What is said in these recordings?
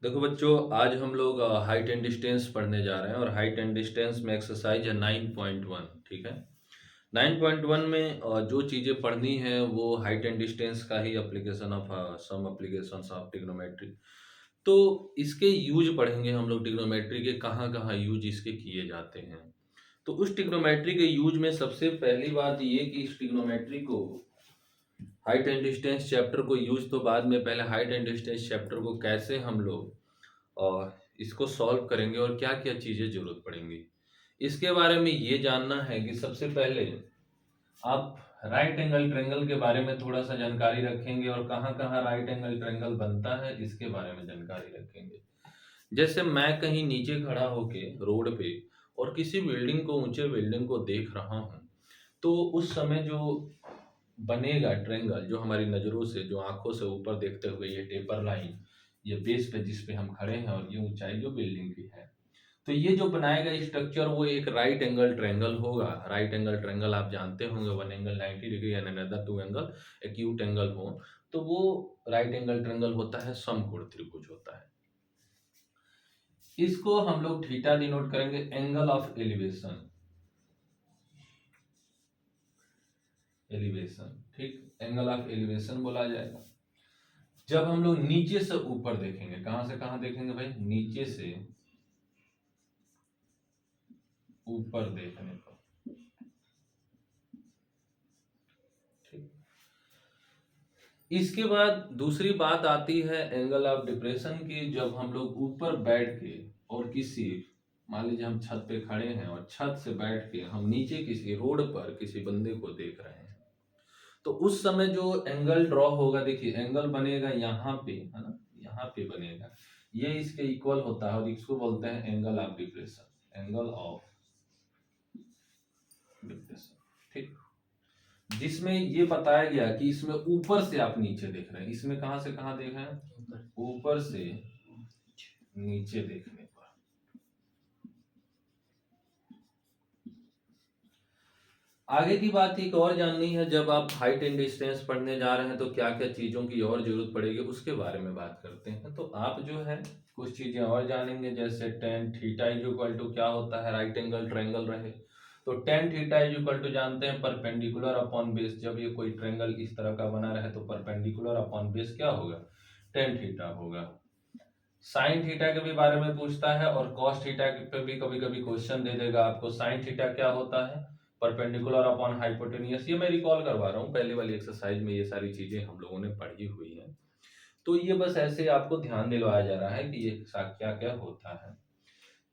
देखो बच्चों, आज हम लोग हाइट एंड डिस्टेंस पढ़ने जा रहे हैं और हाइट एंड डिस्टेंस में एक्सरसाइज है 9.1। ठीक है। 9.1 में जो चीज़ें पढ़नी है वो हाइट एंड डिस्टेंस का ही application of some applications of trigonometry. तो इसके यूज पढ़ेंगे हम लोग, ट्रिग्नोमेट्री के कहाँ कहाँ यूज इसके किए जाते हैं। तो उस ट्रिग्नोमेट्री के यूज में सबसे पहली बात ये कि इस ट्रिग्नोमेट्री को, हाइट एंड डिस्टेंस चैप्टर को यूज तो बाद में, पहले हाइट एंड डिस्टेंस चैप्टर को कैसे हम लोग और इसको सॉल्व करेंगे और क्या क्या चीज़ें जरूरत पड़ेंगी, इसके बारे में ये जानना है कि सबसे पहले आप राइट एंगल ट्रायंगल के बारे में थोड़ा सा जानकारी रखेंगे और कहाँ कहाँ राइट एंगल ट्रायंगल बनता है इसके बारे में जानकारी रखेंगे। जैसे मैं कहीं नीचे खड़ा होके रोड पे और किसी बिल्डिंग को, ऊंचे बिल्डिंग को देख रहा हूँ, तो उस समय जो बनेगा ट्रायंगल, जो हमारी नज़रों से, जो आंखों से ऊपर देखते हुए ये टेपर लाइन, ये बेस पे जिस पे हम खड़े हैं और ये ऊंचाई जो बिल्डिंग की है, तो ये जो बनाएगा स्ट्रक्चर वो एक राइट एंगल ट्रायंगल होगा। राइट एंगल ट्रायंगल आप जानते होंगे, one angle 90 degree and another two angle acute angle हो, तो वो राइट एंगल ट्रायंगल होता है, समकोण त्रिभुज होता है। इसको हम लोग थीटा डिनोट करेंगे, एंगल ऑफ एलिवेशन। एलिवेशन, ठीक, एंगल ऑफ एलिवेशन बोला जाएगा। जब हम लोग नीचे से ऊपर देखेंगे, कहां से कहां देखेंगे भाई, नीचे से ऊपर देखने पर, ठीक। इसके बाद दूसरी बात आती है एंगल ऑफ डिप्रेशन की। जब हम लोग ऊपर बैठ के और किसी, मान लीजिए हम छत पे खड़े हैं और छत से बैठ के हम नीचे किसी रोड पर किसी बंदे को देख रहे हैं, तो उस समय जो एंगल ड्रॉ होगा, देखिए एंगल बनेगा यहाँ पे, है ना, यहाँ पे बनेगा, ये इसके इक्वल होता है और इसको बोलते हैं angle of depression, angle of depression, ठीक। जिसमें ये बताया गया कि इसमें ऊपर से आप नीचे देख रहे हैं, इसमें कहां से कहां देख रहे हैं, ऊपर से नीचे देखने पर। आगे की बात एक और जाननी है, जब आप हाइट एंड डिस्टेंस पढ़ने जा रहे हैं तो क्या क्या चीजों की और जरूरत पड़ेगी उसके बारे में बात करते हैं। तो आप जो है कुछ चीजें और जानेंगे, जैसे tan theta is equal to क्या होता है, राइट एंगल ट्रायंगल रहे तो tan theta is equal to जानते हैं परपेंडिकुलर अपॉन बेस। जब ये कोई ट्रायंगल इस तरह का बना रहे तो परपेंडिकुलर अपॉन बेस क्या होगा, टेन थीटा होगा। साइन थीटा के भी बारे में पूछता है और कॉस थीटा पे भी कभी कभी क्वेश्चन दे देगा आपको। साइन थीटा क्या होता है, परपेंडिकुलर अपॉन हाइपोटेनियस। ये मैं रिकॉल करवा रहा हूँ, पहले वाली एक्सरसाइज में ये सारी चीजें हम लोगों ने पढ़ी हुई है, तो ये बस ऐसे आपको ध्यान दिलवाया जा रहा है कि ये क्या क्या होता है।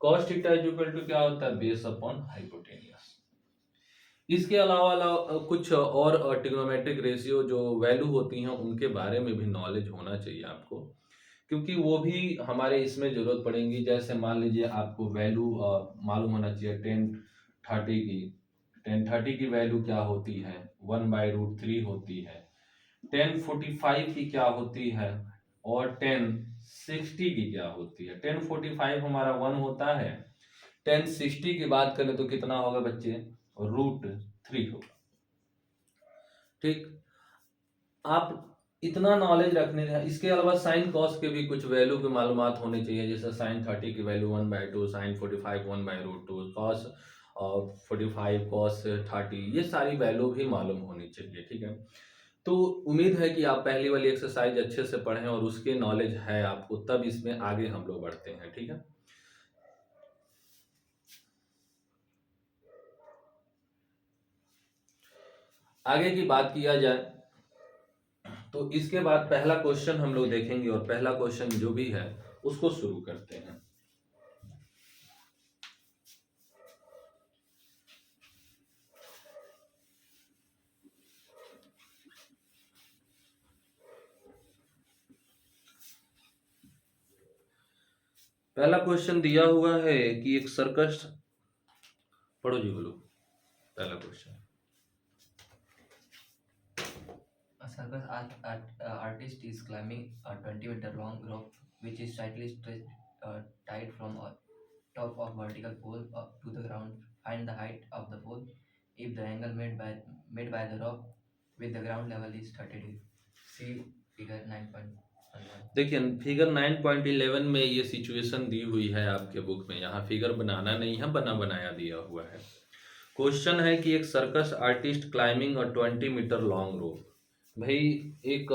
Cos theta is equal to क्या होता है, बेस अपॉन हाइपोटेनियस। इसके अलावा कुछ और ट्रिग्नोमेट्रिक रेशियो जो वैल्यू होती हैं उनके बारे में भी नॉलेज होना चाहिए आपको, क्योंकि वो भी हमारे इसमें जरूरत पड़ेगी। जैसे मान लीजिए आपको वैल्यू मालूम होना चाहिए टेन थर्टी की। टेन थर्टी की वैल्यू क्या होती है, 1/√3 होती है। 1045 की क्या होती है और 1060 की क्या होती है। 1045 हमारा 1 होता है, 1060 की बात करें तो कितना होगा बच्चे, √3 होगा, ठीक। आप इतना नॉलेज रखने हैं। इसके अलावा साइन कॉस के भी कुछ वैल्यू की मालूमात होनी चाहिए, जैसे साइन 30 की वैल्यू 1/2, साइन 45 1/√2, कॉस 45 कॉस 30, ये सारी वैल्यू भी मालूम होनी चाहिए, ठीक है। तो उम्मीद है कि आप पहली वाली एक्सरसाइज अच्छे से पढ़ें और उसके नॉलेज है आपको, तब इसमें आगे हम लोग बढ़ते हैं, ठीक है। आगे की बात किया जाए तो इसके बाद पहला क्वेश्चन हम लोग देखेंगे और पहला क्वेश्चन जो भी है उसको शुरू करते हैं। पहला क्वेश्चन दिया हुआ है कि एक सर्कस, पढ़ो जी, बोलो पहला question. A artist is climbing a 20-meter long rope which is tightly tied from a top of vertical pole up to the ground. Find the height of the pole if the angle made by the rope with the ground level is 30 degrees. See figure 9.1. देखिए figure 9.11 में ये situation दी हुई है आपके book में, यहाँ figure बनाना नहीं है, बना बनाया दिया हुआ है। क्वेश्चन है कि एक सर्कस आर्टिस्ट क्लाइंबिंग और 20 मीटर लॉन्ग रोप। भाई एक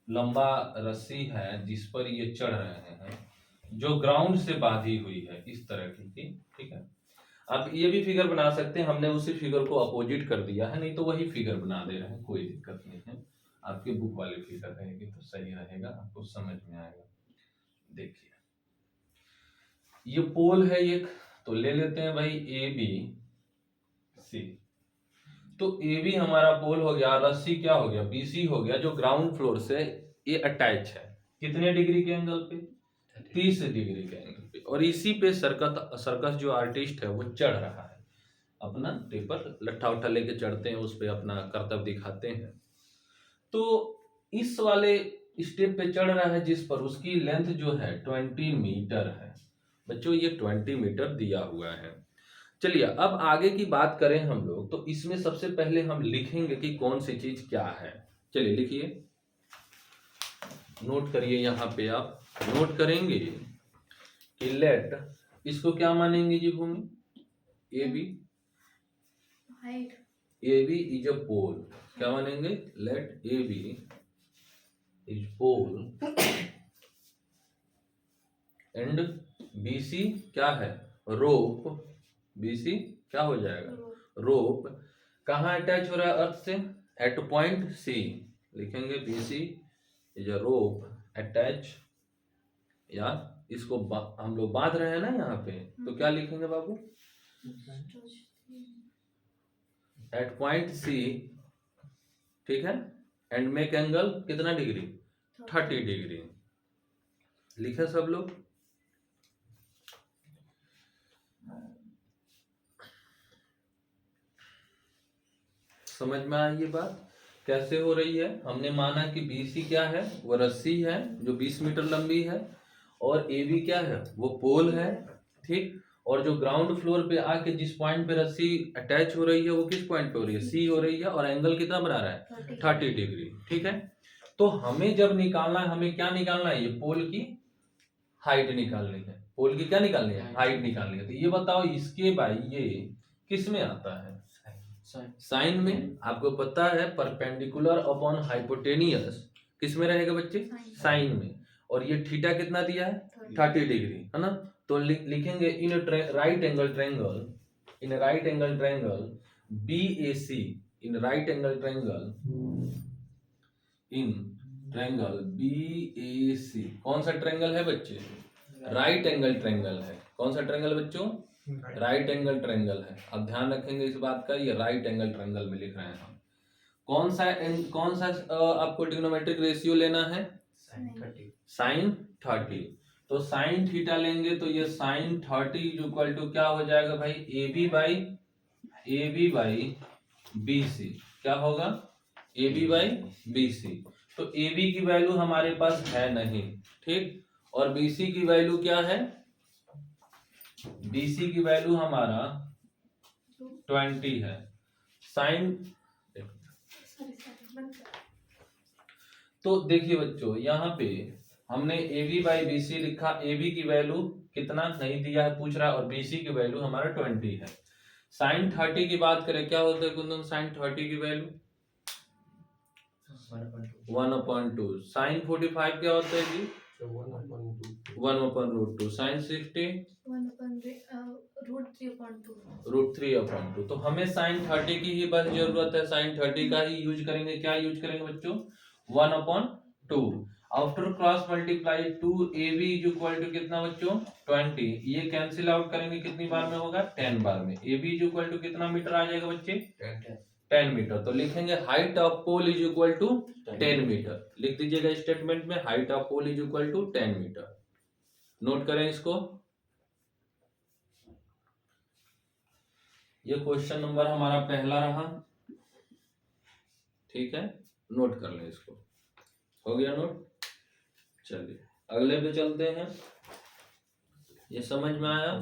लंबा रस्सी है जिस पर ये चढ़ रहे हैं, जो ग्राउंड से बांधी हुई है इस तरह की थी, ठीक है। आप ये भी फिगर बना सकते हैं, हमने उसी फिगर को अपोजिट कर दिया है, नहीं तो वही फिगर बना दे रहे हैं, कोई दिक्कत नहीं है। आपके बुक वाली फिगर रहेगी तो सही रहेगा, आपको समझ में आएगा। देखिए ये पोल है एक, तो ले लेते हैं भाई ए बी सी। तो ए बी हमारा पोल हो गया, रस्सी क्या हो गया, बी सी हो गया, जो ग्राउंड फ्लोर से ये अटैच है। कितने डिग्री के एंगल पे, 30 डिग्री के एंगल पे। और इसी पे सर्कस जो आर्टिस्ट है वो चढ़ रहा है, अपना पेपर लट्ठा उट्ठा लेके चढ़ते हैं, उस पे अपना करतब दिखाते हैं। तो इस वाले स्टेप पे चढ़ रहा है जिस पर, उसकी लेंथ जो है 20 मीटर है। बच्चों ये 20 मीटर दिया हुआ है। चलिए अब आगे की बात करें हम लोग, तो इसमें सबसे पहले हम लिखेंगे कि कौन सी चीज क्या है। चलिए लिखिए, नोट करिए, यहाँ पे आप नोट करेंगे कि लेट, इसको क्या मानेंगे जी भूमि, A B, A B is a pole, क्या मानेंगे, let A B is pole and B C क्या है, रोप। बी सी क्या हो जाएगा, रोप। कहाँ अटैच हो रहा है अर्थ से, एट पॉइंट सी, लिखेंगे B C is a rope attach, या इसको हम लोग बांध रहे हैं ना यहाँ पे, तो क्या लिखेंगे बाबू, एट पॉइंट सी, ठीक है, एंड मेक एंगल कितना डिग्री, 30 डिग्री। लिखे सब लोग, समझ में आई ये बात कैसे हो रही है। हमने माना कि BC क्या है, वो रस्सी है जो 20 मीटर लंबी है, और AB क्या है, वो पोल है, ठीक। और जो ग्राउंड फ्लोर पे आके जिस पॉइंट पे रस्सी अटैच हो रही है वो किस पॉइंट पे हो रही है, C हो रही है, और एंगल कितना बना रहा है, 30 डिग्री, ठीक है। तो हमें जब निकालना है, हमें क्या निकालना है, ये पोल की हाइट निकालनी है, पोल की क्या निकालनी है, हाइट निकालनी है। तो ये बताओ इसके भाई ये किस में आता है, साइन में। आपको पता है परपेंडिकुलर अपॉन हाइपोटेनियस किस में रहेगा बच्चे, साइन में। और ये थीटा कितना दिया है, 30 डिग्री, है ना। तो लिखेंगे इन right angle triangle, in right angle triangle BAC, in right angle triangle, in triangle BAC। कौन सा ट्रायंगल है बच्चे, राइट एंगल ट्रायंगल है। कौन सा ट्रायंगल बच्चों, राइट एंगल ट्रायंगल है। अब ध्यान रखेंगे इस बात का, ये राइट एंगल ट्रायंगल में लिख रहे हैं हम। कौन सा आपको ट्रिग्नोमेट्रिक रेशियो लेना है, साइन 30। तो साइन थीटा लेंगे तो ये साइन 30 इक्वल टू क्या हो जाएगा भाई, AB बाई BC, क्या होगा, AB बाई BC। तो AB की वैल्यू हमारे पास है नहीं, ठीक। और BC की वैल्यू क्या है, BC की वैल्यू हमारा 20 है। साइन, तो देखिए बच्चों यहाँ पे हमने AB बाई BC लिखा, AB की वैल्यू कितना नहीं दिया है पूछ रहा है, और BC की वैल्यू हमारा 20 है। साइन 30 की बात करें, क्या होता है कुंदन, साइन 30 की वैल्यू 1/2। साइन 45 क्या होता है जी, 1/√2। साइन 60 √3/2। तो हमें साइन 30 की ही बस जरूरत है, साइन 30 का ही यूज करेंगे। क्या यूज करेंगे बच्चों, 1/2। After cross multiply 2AB is equal to कितना बच्चों, 20। ये कैंसिल आउट करेंगे कितनी बार में होगा, 10 बार में। AB इज इक्वल टू कितना मीटर आ जाएगा बच्चे, 10 मीटर। तो लिखेंगे height of pole is equal to 10 metre. लिख दीजिएगा स्टेटमेंट में, height of pole is equal to 10 metre. Note करें इसको, ये क्वेश्चन नंबर हमारा पहला रहा, ठीक है। नोट कर लें इसको, हो गया नोट। चलिए अगले पे चलते हैं, ये समझ में आया।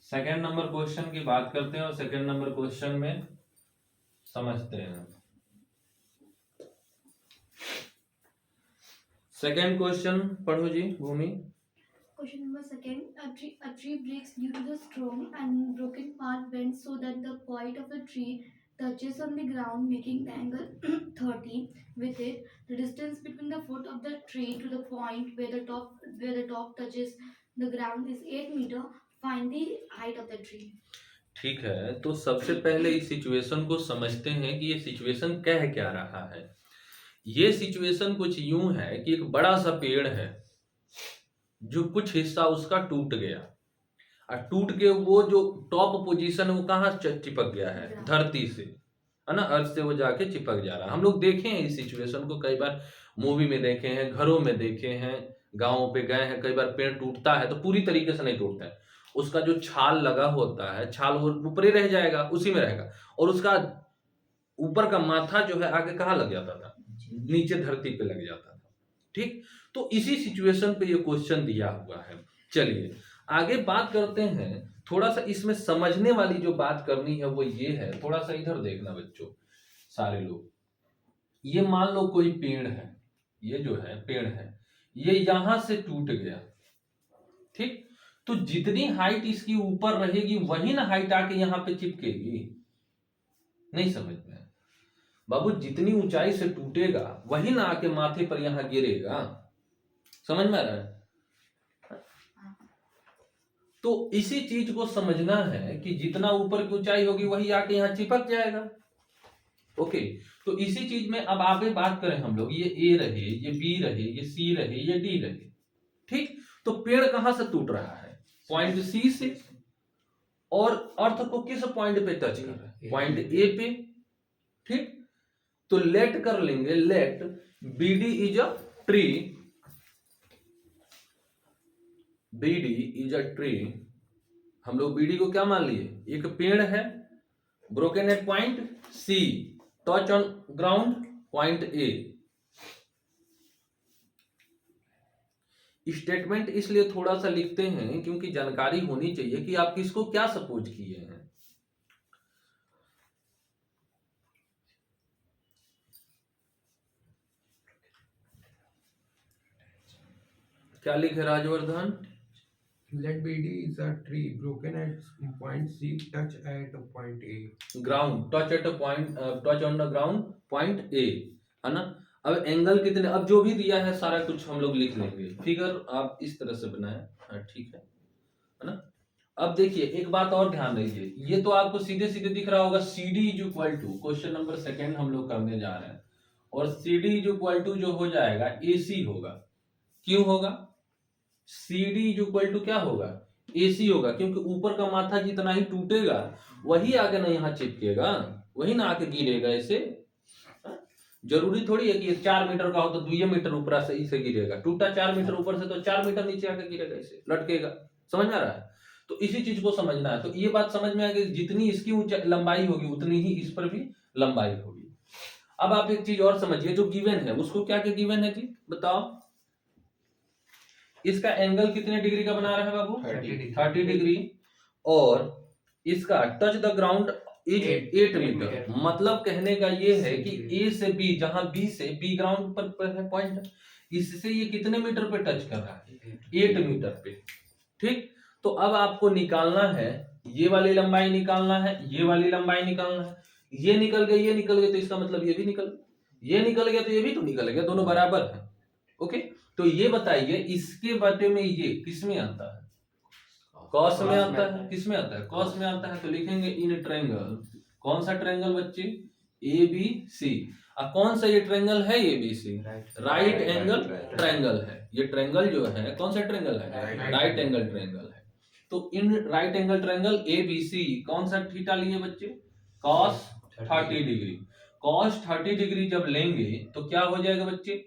सेकंड नंबर क्वेश्चन की बात करते हैं और सेकंड नंबर क्वेश्चन में समझते हैं। सेकंड क्वेश्चन पढ़ो जी भूमि। Question number second. A tree breaks due to the storm and broken part bends so that the point of the tree touches on the ground, making the angle 30 with it. The distance between the foot of the tree to the point where the top touches the ground is 8 meter. Find the height of the tree. ठीक है, तो सबसे पहले इस situation को समझते हैं कि ये सिचुएशन कह क्या रहा है। ये सिचुएशन कुछ यूं है कि एक बड़ा सा पेड़ है जो कुछ हिस्सा उसका टूट गया और टूट के वो जो टॉप पोजीशन है वो कहाँ चिपक गया है, धरती से, है ना, अर्थ से वो जाके चिपक जा रहा है। हम लोग देखे हैं इस सिचुएशन को, कई बार मूवी में देखे हैं, घरों में देखे हैं, गाँव पे गए हैं, कई बार पेड़ टूटता है तो पूरी तरीके से नहीं टूटता है, उसका जो छाल लगा होता है, छाल वो ऊपर ही रह जाएगा, उसी में रहेगा, और उसका ऊपर का माथा जो है आगे कहाँ लग जाता था, नीचे धरती पे लग जाता था। ठीक, तो इसी सिचुएशन पे ये क्वेश्चन दिया हुआ है। चलिए आगे बात करते हैं। थोड़ा सा इसमें समझने वाली जो बात करनी है वो ये है, थोड़ा सा इधर देखना बच्चों सारे लोग। ये मान लो कोई पेड़ है, ये जो है पेड़ है, ये यहां से टूट गया, ठीक, तो जितनी हाइट इसकी ऊपर रहेगी वही ना हाइट आके यहाँ पे चिपकेगी। नहीं समझ में बाबू, जितनी ऊंचाई से टूटेगा वही ना आके माथे पर यहाँ गिरेगा। समझ में आ रहा है? तो इसी चीज को समझना है कि जितना ऊपर की ऊंचाई होगी वही आके यहाँ चिपक जाएगा। ओके, तो इसी चीज में अब आगे बात करें हम लोग, ये ए रहे, ये बी रहे, ये सी रहे, ये डी रहे, ठीक, तो पेड़ कहां से टूट रहा है, पॉइंट सी से, और अर्थ को किस पॉइंट पे टच कर रहा है, पॉइंट ए पे। ठीक, तो लेट कर लेंगे, let B D is a tree, BD is a tree. हम लोग बीडी को क्या मान लिए, एक पेड़ है, broken at point C, touch on ground point A. Statement इसलिए थोड़ा सा लिखते हैं क्योंकि जानकारी होनी चाहिए कि आप किसको क्या सपोज किए हैं। क्या लिखे Rajvardhan? Let BD is a tree broken at point C, touch at point A. Ground, touch at a point, touch on the ground point ए, है ना। अब एंगल कितने, अब जो भी दिया है सारा कुछ हम लोग लिख लेंगे, फिगर आप इस तरह से बनाए, ठीक है ना। अब देखिए एक बात और ध्यान रखिए, ये तो आपको सीधे सीधे दिख रहा होगा, C D is equal to, question number second हम लोग करने जा रहे हैं, और C D is equal to जो हो जाएगा ए सी होगा। क्यों होगा, C D is equal to क्या होगा, ए सी होगा, क्योंकि ऊपर का माथा जितना ही टूटेगा वही आगे ना यहाँ चिपकेगा, वही ना आके गिरेगा ऐसे। जरूरी थोड़ी है कि 4 मीटर का हो तो 2 मीटर ऊपर से इसे गिरेगा, टूटा 4 मीटर ऊपर से तो 4 मीटर नीचे आके गिरेगा, ऐसे लटकेगा। समझ में आ रहा है? तो इसी चीज को समझना है। तो ये बात समझ में आ गई, जितनी इसकी लंबाई होगी उतनी ही इस पर भी लंबाई होगी। अब आप एक चीज और समझिए, जो गिवन है उसको क्या क्या गिवन है जी बताओ। इसका एंगल कितने डिग्री का बना रहा है बाबू, 30 डिग्री, और इसका touch the ground is 8 metre. मतलब कहने का ये है कि ए से बी, जहां बी से बी ग्राउंड पर है पॉइंट, इससे ये कितने मीटर पे टच कर रहा है, 8 मीटर पे। ठीक, तो अब आपको निकालना है, ये वाली लंबाई निकालना है, ये वाली लंबाई निकालना है। ये निकल गई, ये निकल गई, तो इसका मतलब ये भी निकल, ये निकल गया तो ये भी तो निकल गया, दोनों बराबर है। ओके, तो ये बताइए इसके बटे में ये किस में आता है, कॉस में आता है, किस में आता है, कॉस में आता है। तो लिखेंगे इन ट्रायंगल, कौन सा ट्रायंगल बच्चे, ए बी सी। अब कौन सा ये ट्रायंगल है, A B C, right angle triangle है। ये ट्रायंगल जो है कौन सा ट्रायंगल है, राइट एंगल ट्रायंगल है। तो in right angle triangle A B C कौन सा थीटा लिए बच्चे, कॉस 30 डिग्री। कॉस 30 डिग्री जब लेंगे तो क्या हो जाएगा बच्चे,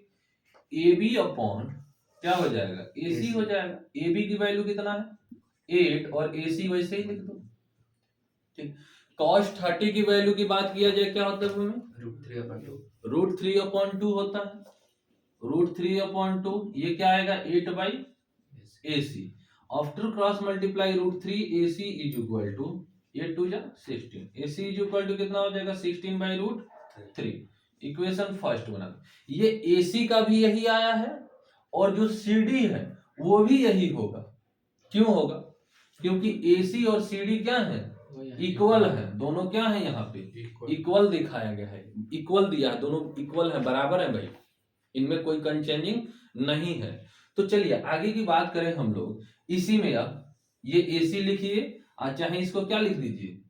ए बी अपॉन क्या हो जाएगा, ए सी हो जाएगा। ए बी की वैल्यू कितना है 8, और ए सी वैसे ही लिख दो। ठीक, cos 30 की वैल्यू की बात किया जाए क्या होता है हमें, √3/2 होता है, √3/2, ये क्या आएगा 8/AC, after cross multiply √3 AC is equal to 8 2 जा 16, AC इज इक्वल टू कितना हो जाएगा 16 बाई √3। इक्वेशन फर्स्ट बना, ये AC का भी यही आया है और जो CD है वो भी यही होगा। क्यों होगा? क्योंकि AC और CD क्या है, इक्वल है, दोनों क्या है यहाँ पे इक्वल दिखाया गया है, इक्वल दिया है, दोनों इक्वल है, बराबर है भाई, इनमें कोई कंचेंजिंग नहीं है। तो चलिए आगे की बात करें हम लोग, इसी में अब ये AC लिखिए और चाहे इसको क्या लिख दीजिए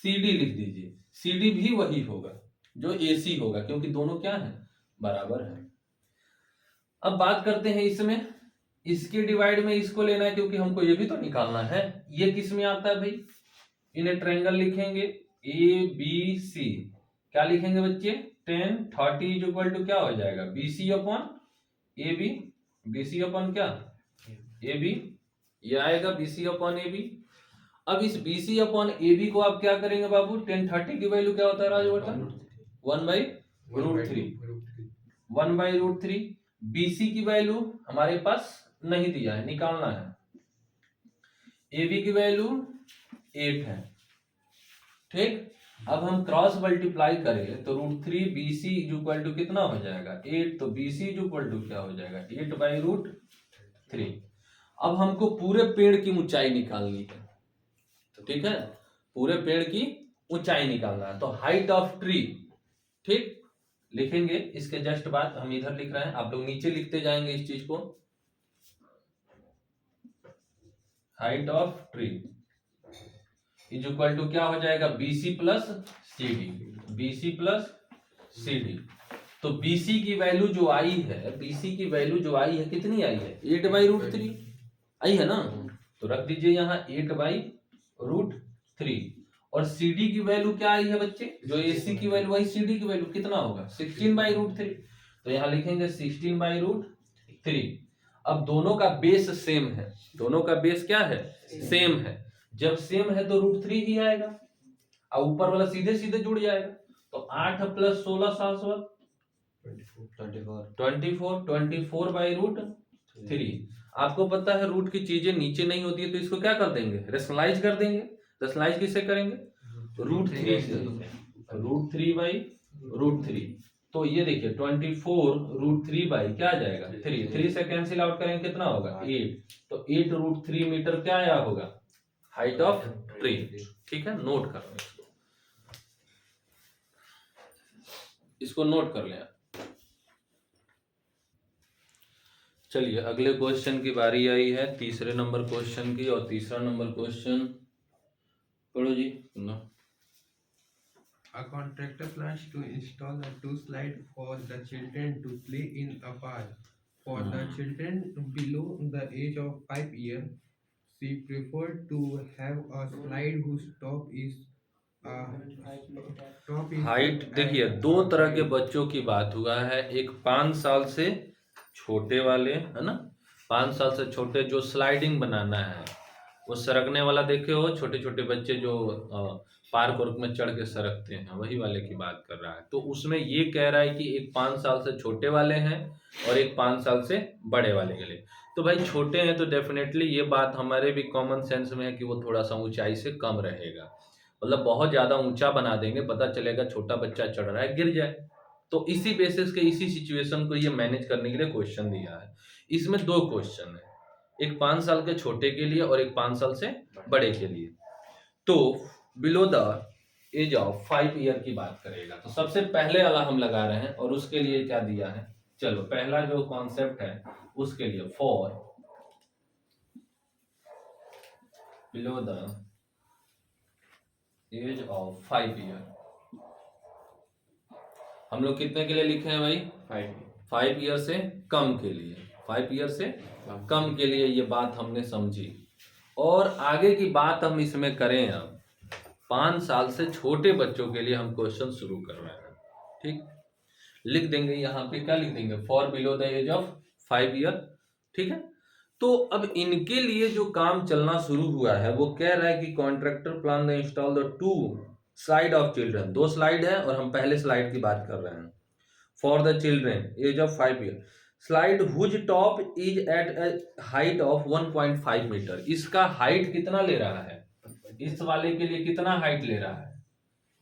CD लिख दीजिए, CD भी वही होगा जो AC होगा, क्योंकि दोनों क्या है बराबर है। अब बात करते हैं इसमें, इसके डिवाइड में इसको लेना है क्योंकि हमको ये भी तो निकालना है। ये किस में आता है भाई, इन्हें ट्रायंगल लिखेंगे ABC, क्या लिखेंगे बच्चे 10 30 इज इक्वल टू क्या हो जाएगा BC upon AB, BC upon क्या AB, ये आएगा BC अपॉन AB। अब इस BC अपॉन AB को आप क्या करेंगे बाबू, 10 30 की वैल्यू क्या होता है राजवर्धन 1/√3, 1/√3। BC की वैल्यू हमारे पास नहीं दिया है, निकालना है। AB की वैल्यू 8 है, ठीक। अब हम क्रॉस मल्टीप्लाई करें तो √3 BC इज इक्वल टू कितना हो जाएगा 8, तो BC इज इक्वल टू क्या हो जाएगा 8/√3। अब हमको पूरे पेड़ की ऊंचाई निकालनी है, तो ठीक है, पूरे पेड़ की ऊंचाई निकालना है, तो हाइट ऑफ ट्री, ठीक, लिखेंगे। इसके जस्ट बाद हम इधर लिख रहे हैं, आप लोग नीचे लिखते जाएंगे इस चीज को, height of tree is equal to क्या हो जाएगा BC plus CD, BC plus CD। तो BC की वैल्यू जो आई है, BC की वैल्यू जो आई है कितनी आई है 8/√3 आई है ना, तो रख दीजिए यहाँ 8/√3। और CD की वैल्यू क्या आई है बच्चे, जो AC की वैल्यू वही CD की वैल्यू कितना होगा 16/√3, तो यहाँ लिखेंगे 16/√3। अब दोनों का बेस सेम है, दोनों का बेस क्या है सेम है, जब सेम है तो √3 ही आएगा और ऊपर वाला सीधे सीधे जुड़ जाएगा, तो 8 + 16 7 24/√3। आपको पता है रूट की चीजें नीचे नहीं होती है, तो इसको क्या कर देंगे रेशनलाइज कर देंगे। रेशनलाइज किससे करेंगे √3 से, √3/√3। तो ये देखिए 24√3 क्या आ जाएगा 3 से कैंसिल आउट करेंगे कितना होगा 8, तो 8√3 मीटर क्या आया होगा हाइट ऑफ ट्री, ठीक है, नोट कर लें इसको नोट कर लें। चलिए अगले क्वेश्चन की बारी आई है, तीसरे नंबर क्वेश्चन की, और तीसरा नंबर क्वेश्चन पढ़ो जी। A contractor plans to install a two slide for the children to play in a park. For the children below the age of 5 years, she preferred to have a slide whose top is height देखिए दो तरह के बच्चों की बात हुआ है, एक 5 साल से छोटे वाले है ना, 5 साल से छोटे जो स्लाइडिंग बनाना है, वो सरकने वाला देखे हो, छोटे छोटे बच्चे जो पार्क वर्क में चढ़ के सरकते हैं, वही वाले की बात कर रहा है। तो उसमें ये कह रहा है कि एक 5 साल से छोटे वाले हैं और एक 5 साल से बड़े वाले के लिए। तो भाई छोटे हैं तो डेफिनेटली ये बात हमारे भी कॉमन सेंस में है कि वो थोड़ा सा ऊंचाई से कम रहेगा, मतलब बहुत ज्यादा ऊंचा बना देंगे, पता चलेगा छोटा बच्चा चढ़ रहा है गिर जाए। तो इसी बेसिस के इसी सिचुएशन को ये मैनेज करने के लिए क्वेश्चन दिया है। इसमें 2 क्वेश्चन है, एक 5 साल के छोटे के लिए और एक 5 साल से बड़े के लिए। तो below the age of 5 year की बात करेगा, तो सबसे पहले वाला हम लगा रहे हैं, और उसके लिए क्या दिया है, चलो पहला जो कॉन्सेप्ट है उसके लिए for below the age of 5 year, हम लोग कितने के लिए लिखे हैं भाई 5 ईयर से कम के लिए, 5 ईयर से कम के लिए ये बात हमने समझी। और आगे की बात हम इसमें करें, अब 5 साल से छोटे बच्चों के लिए हम क्वेश्चन शुरू कर रहे हैं, ठीक। लिख देंगे यहाँ पे, क्या लिख देंगे for below the age of 5 year, ठीक है। तो अब इनके लिए जो काम चलना शुरू हुआ है वो कह रहा है कि contractor plan the install the 2 slide of children, 2 slide है और हम पहले स्लाइड की बात कर रहे हैं, for the children age of 5 year. Slide whose top is at a height of 1.5 metre. इसका हाइट कितना ले रहा है, इस वाले के लिए कितना हाइट ले रहा है,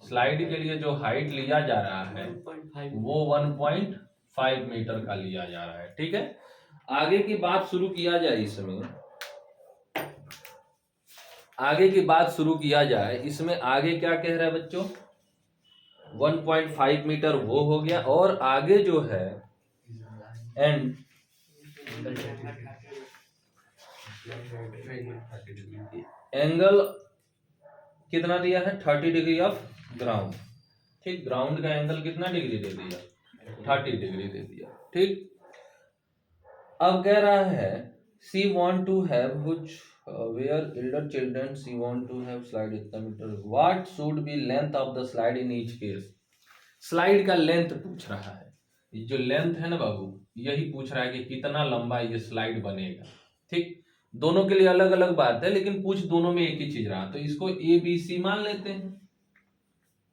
स्लाइड के लिए जो हाइट लिया जा रहा है वो 1.5 मीटर का लिया जा रहा है। ठीक है, आगे की बात शुरू किया जाए इसमें, आगे की बात शुरू किया जाए इसमें। आगे क्या कह रहा है बच्चों, 1.5 मीटर वो हो गया, और आगे जो है एंड एंगल कितना दिया है, 30 डिग्री ऑफ ग्राउंड। ठीक, ग्राउंड का एंगल कितना डिग्री दे दिया, 30 डिग्री दे दिया। ठीक, अब कह रहा है she want to have which where elder children she want to have slide इतना meter, what should be length of the slide in each case. Slide का लेंथ पूछ रहा है, ये जो लेंथ है ना बाबू, यही पूछ रहा है कि कितना लंबा ये स्लाइड बनेगा। ठीक, दोनों के लिए अलग अलग बात है, लेकिन पूछ दोनों में एक ही चीज रहा, तो इसको ए बी सी मान लेते हैं।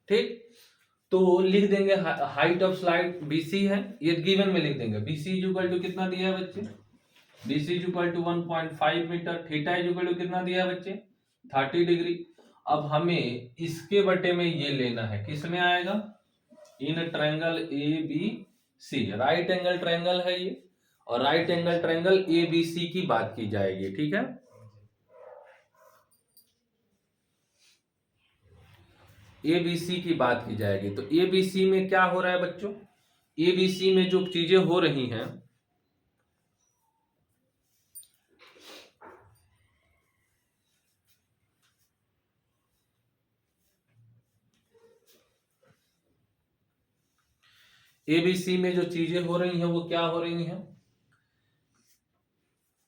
ठीक, तो लिख देंगे हाइट ऑफ स्लाइड बीसी है, ये गिवन में लिख देंगे। बीसी इज इक्वल टू कितना दिया है बच्चे, BC is equal to 1.5 metre. Theta is equal to कितना दिया है बच्चे, 30 डिग्री। अब हमें इसके बटे में ये लेना है, किस में आएगा, in triangle A B C, right angle triangle है ये, और right angle triangle A B C की बात की जाएगी। ठीक है, एबीसी की बात की जाएगी। तो एबीसी में क्या हो रहा है बच्चों, एबीसी में जो चीजें हो रही हैं, एबीसी में जो चीजें हो रही हैं वो क्या हो रही हैं,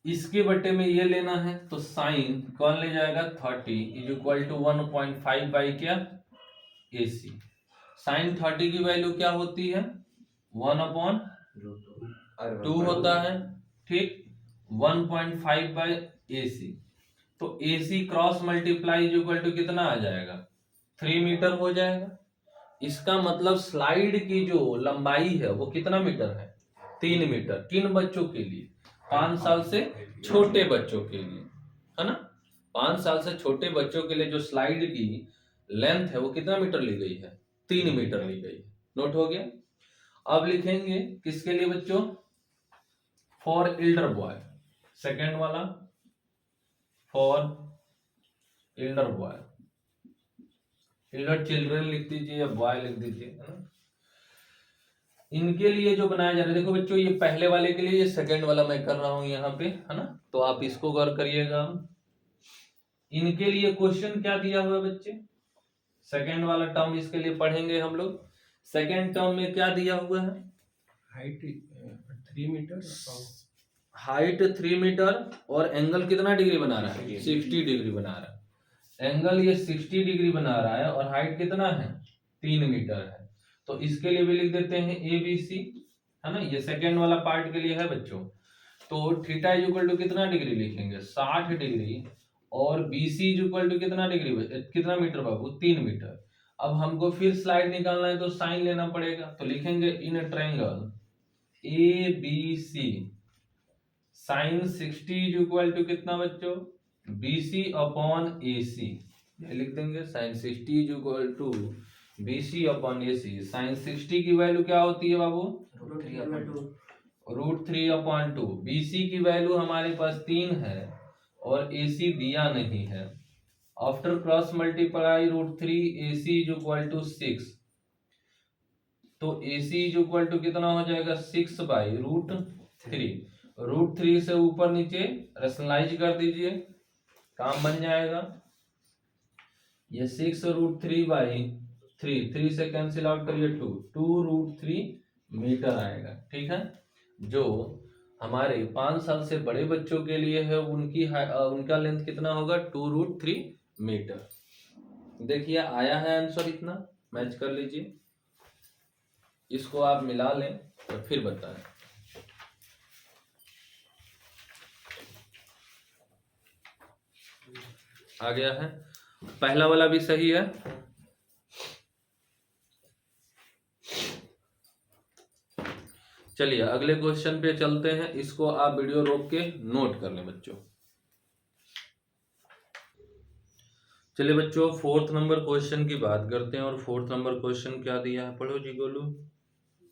इसके बटे में ये लेना है, तो साइन कौन ले जाएगा, 30 इज इक्वल टू 1.5 बाई क्या, AC। साइन 30 की वैल्यू क्या होती है, 1/2 होता है। ठीक, 1.5 बाई AC, तो AC cross multiply is equal to कितना आ जाएगा, 3 मीटर हो जाएगा। इसका मतलब स्लाइड की जो लंबाई है वो कितना मीटर है, 3 मीटर। किन बच्चों के लिए, 5 साल से छोटे बच्चों के लिए, है ना। 5 साल से छोटे बच्चों के लिए जो स्लाइड की लेंथ है वो कितना मीटर ली गई है, 3 मीटर ली गई है। नोट हो गया। अब लिखेंगे किसके लिए बच्चों, फॉर एल्डर बॉय, सेकेंड वाला for Elder boy, Elder children लिख दीजिए या बॉय लिख दीजिए, है ना। इनके लिए जो बनाया जा रहा है, देखो बच्चों ये पहले वाले के लिए, ये सेकंड वाला मैं कर रहा हूं यहाँ पे, है ना, तो आप इसको गौर करिएगा। इनके लिए क्वेश्चन क्या दिया हुआ है बच्चे, सेकंड वाला टर्म इसके लिए पढ़ेंगे हम लोग। सेकंड टर्म में क्या दिया हुआ है, हाइट 3 मीटर, हाइट 3 मीटर, और एंगल कितना डिग्री बना रहा है, 60 डिग्री बना रहा है। एंगल ये 60 डिग्री बना रहा है, और हाइट कितना है, 3 मीटर है। तो इसके लिए भी लिख देते हैं ABC, है ना, ये सेकेंड वाला पार्ट के लिए है बच्चों। तो थीटा इज इक्वल टू कितना डिग्री लिखेंगे, 60 डिग्री, और BC इज इक्वल टू कितना डिग्री, कितना मीटर बाबू, 3 मीटर। अब हमको फिर स्लाइड निकालना है तो साइन लेना पड़ेगा, तो लिखेंगे in triangle ABC sine 60 is equal to कितना बच्चों, BC अपॉन AC, लिख देंगे sine 60 is equal to BC upon AC। Sine 60 की वैल्यू क्या होती है बाबू, √3/2। BC की वैल्यू हमारे पास 3 है और AC दिया नहीं है। After cross multiply √3 AC is equal to 6, तो AC इज इक्वल टू कितना हो जाएगा, 6/√3। √3 से ऊपर नीचे रेशनलाइज कर दीजिए, काम बन जाएगा। ये 6√3/3, 3 से कैंसिल आउट करिए 2√3 मीटर आएगा। ठीक है, जो हमारे 5 साल से बड़े बच्चों के लिए है उनका लेंथ कितना होगा, 2√3 मीटर। देखिए आया है आंसर, इतना मैच कर लीजिए, इसको आप मिला लें और फिर बताएं। आ गया है, पहला वाला भी सही है। चलिए अगले क्वेश्चन पे चलते हैं, इसको आप वीडियो रोक के नोट कर लें बच्चों। चलिए बच्चों फोर्थ नंबर क्वेश्चन की बात करते हैं, और फोर्थ नंबर क्वेश्चन क्या दिया है, पढ़ो जी Golu.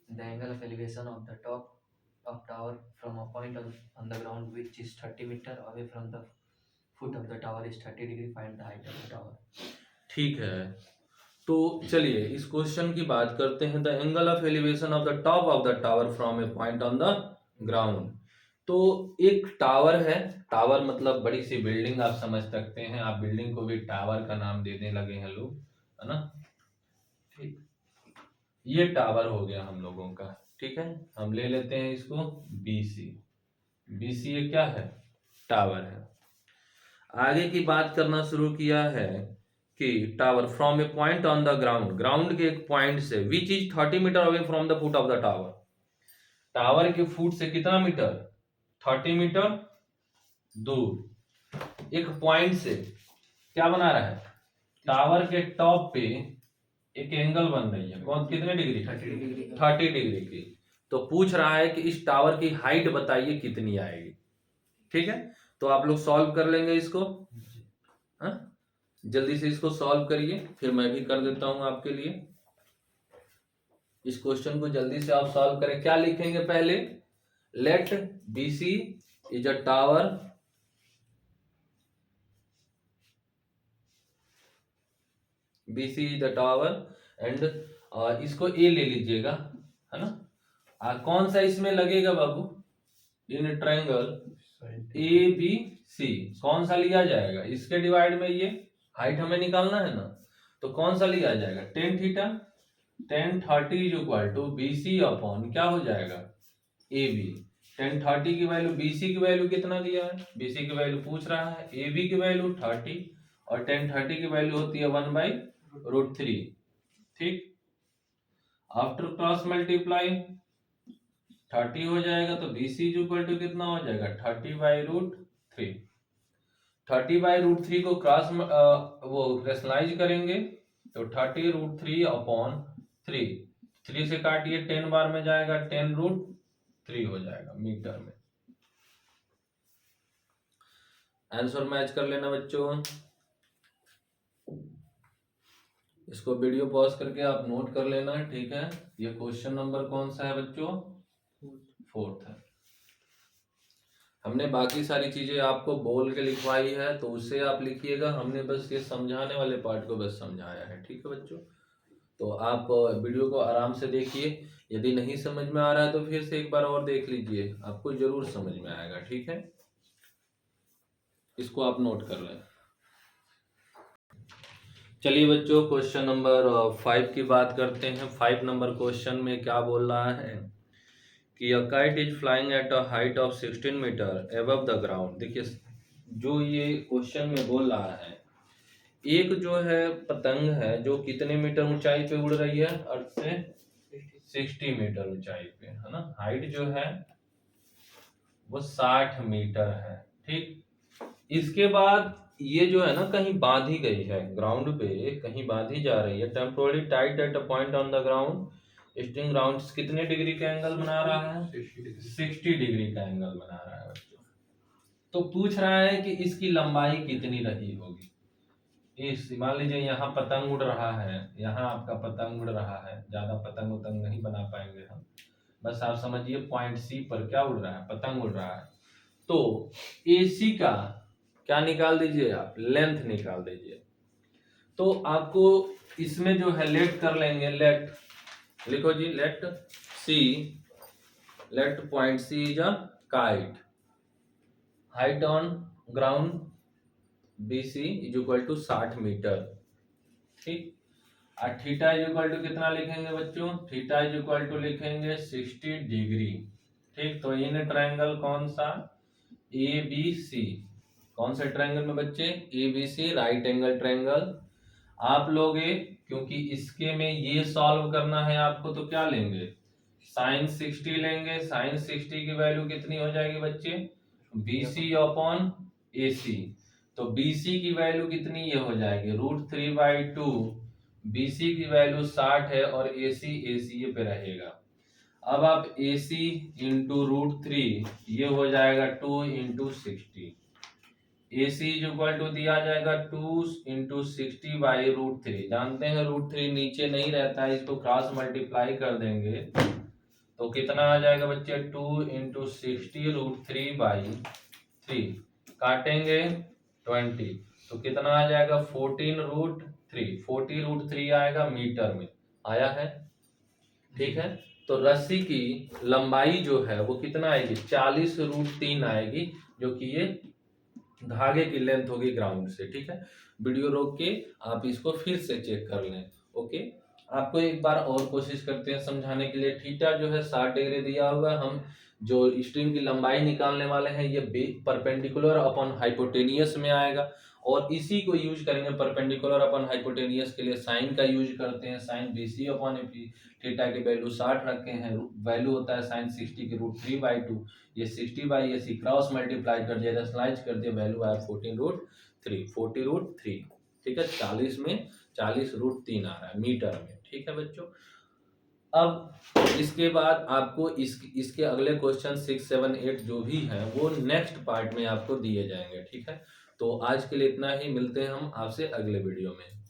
The angle of elevation of the top of tower from a point on the ground which is 30 meter away from the foot of the tower is 30 degree. Find the height of the tower. ठीक है, तो चलिए इस question की बात करते हैं। The angle of elevation of the top of the tower from a point on the ground. तो एक टावर है, टावर मतलब बड़ी सी बिल्डिंग आप समझ सकते हैं, आप बिल्डिंग को भी टावर का नाम देने लगे हैं लोग, है ना। ठीक, ये टावर हो गया हम लोगों का, ठीक है। हम ले लेते हैं इसको बीसी। बीसी ये क्या है, टावर है। आगे की बात करना शुरू किया है कि tower from a point on the ground, ground के एक पॉइंट से, which is 30 metre away from the foot of the tower. Tower के फुट से कितना मीटर, 30 मीटर दूर एक पॉइंट से क्या बना रहा है, टावर के टॉप पे एक एंगल बन रही है, कौन कितने डिग्री, 30 degree. 30 डिग्री की। तो पूछ रहा है कि इस टावर की हाइट बताइए कितनी आएगी। ठीक है, तो आप लोग सॉल्व कर लेंगे इसको, हाँ जल्दी से इसको सॉल्व करिए, फिर मैं भी कर देता हूं आपके लिए। इस क्वेश्चन को जल्दी से आप सॉल्व करें। क्या लिखेंगे पहले, let BC is a tower BC is the tower and इसको ए ले लीजिएगा, है ना। कौन सा इसमें लगेगा बाबू, इन ट्रायंगल ए बी सी कौन सा लिया जाएगा, इसके डिवाइड में ये हाइट हमें निकालना है ना, तो कौन सा लिया जाएगा, tan theta. Tan 30 is equal to B C upon क्या हो जाएगा, ए बी। टेन 30 की वैल्यू, बी सी की वैल्यू कितना दिया है, बी सी की वैल्यू पूछ रहा है, ए बी की वैल्यू 30 और टेन 30 की वैल्यू होती है 1/√3। ठीक, आफ्टर क्रॉस मल्टीप्लाई 30 हो जाएगा, तो B C is equal to कितना हो जाएगा, 30/√3। 30/√3 को क्रॉस वो रेशनलाइज करेंगे तो 30√3 अपॉन 3, 3 से काटिए 10 बार में जाएगा, 10√3 हो जाएगा मीटर में। आंसर मैच कर लेना बच्चों। इसको वीडियो पॉज करके आप नोट कर लेना, ठीक है। ये क्वेश्चन नंबर कौन सा है बच्चों, फोर्थ है। हमने बाकी सारी चीजें आपको बोल के लिखवाई है, तो उससे आप लिखिएगा, हमने बस ये समझाने वाले पार्ट को बस समझाया है, ठीक है बच्चों। तो आप वीडियो को आराम से देखिए, यदि नहीं समझ में आ रहा है तो फिर से एक बार और देख लीजिए, आपको जरूर समझ में आएगा, ठीक है। इसको आप नोट कर लें। चलिए बच्चों क्वेश्चन नंबर 5 की बात करते हैं। 5 नंबर क्वेश्चन में क्या बोल रहा है कि a kite is flying at a height of 16 metre above the ground. देखिए जो ये क्वेश्चन में बोल रहा है, एक जो है पतंग है जो कितने मीटर ऊंचाई पे उड़ रही है, अर्थ से 60 मीटर ऊंचाई पे, है ना। हाइट जो है वो 60 मीटर है, ठीक। इसके बाद ये जो है ना कहीं बांधी गई है, ग्राउंड पे कहीं बांधी जा रही है, temporarily tight at a point on the ground. Sting ground कितने डिग्री का एंगल बना रहा है, 60 डिग्री का एंगल बना रहा है बच्चों। तो पूछ रहा है कि इसकी लंबाई कितनी रही होगी। इस मान लीजिए यहाँ पतंग उड़ रहा है, यहाँ आपका पतंग उड़ रहा है, ज्यादा पतंग उतंग नहीं बना पाएंगे हम, बस आप समझिए पॉइंट सी पर क्या उड़ रहा है, पतंग उड़ रहा है। तो AC का क्या निकाल दीजिए आप, लेंथ निकाल दीजिए। तो आपको इसमें जो है लेट कर लेंगे, लेट लिखो जी, let C, let point C is a kite, height on ground BC is equal to 60 meter, ठीक। और थीटा इज इक्वल टू कितना लिखेंगे बच्चों, थीटा इज इक्वल टू लिखेंगे 60 डिग्री, ठीक। तो इन ट्रायंगल कौन सा, ABC, कौन से ट्रायंगल में बच्चे, ABC राइट एंगल ट्रायंगल। आप लोगे क्योंकि इसके में ये सॉल्व करना है आपको, तो क्या लेंगे, साइन 60 लेंगे। साइन 60 की वैल्यू कितनी हो जाएगी बच्चे, BC अपॉन AC। तो BC की वैल्यू कितनी ये हो जाएगी, √3/2। BC की वैल्यू 60 है और AC ये पे रहेगा। अब आप AC इंटू √3, ये हो जाएगा 2 into 60। AC is equal to दिया जाएगा 2 इंटू 60 बाई √3। जानते हैं √3 नीचे नहीं रहता है, इसको क्रॉस मल्टीप्लाई कर देंगे तो कितना आ जाएगा बच्चे, 2 इंटू 60 √3 बाई 3, काटेंगे 20 तो कितना आ जाएगा 14 √3, 40 √3 आएगा मीटर में, आया है। ठीक है, तो रस्सी की लंबाई जो है वो कितना आएगी, 40 √3 आएगी, जो कि ये धागे की लेंथ होगी ग्राउंड से। ठीक है, वीडियो रोक के आप इसको फिर से चेक कर लें। ओके, आपको एक बार और कोशिश करते हैं समझाने के लिए। थीटा जो है 60 डिग्री दिया हुआ, हम जो स्ट्रिंग की लंबाई निकालने वाले हैं ये परपेंडिकुलर अपॉन हाइपोटेनियस में आएगा, और इसी को यूज करेंगे परपेंडिकुलर अपॉन हाइपोटेनियस के लिए साइन का यूज करते हैं। साइन BC अपॉन AP, थीटा की वैल्यू 60 रखे हैं, वैल्यू होता है साइन 60 की √3/2, ये 60/AC क्रॉस मल्टीप्लाई कर दिया, रैशनलाइज कर दिया, वैल्यू आया 40 √3। ठीक है, 40 में 40 √3 आ रहा है मीटर में। ठीक है बच्चों, अब इसके बाद आपको इसके अगले क्वेश्चन 6, 7, 8 जो भी हैं वो नेक्स्ट पार्ट में आपको दिए जाएंगे। ठीक है, तो आज के लिए इतना ही, मिलते हैं हम आपसे अगले वीडियो में।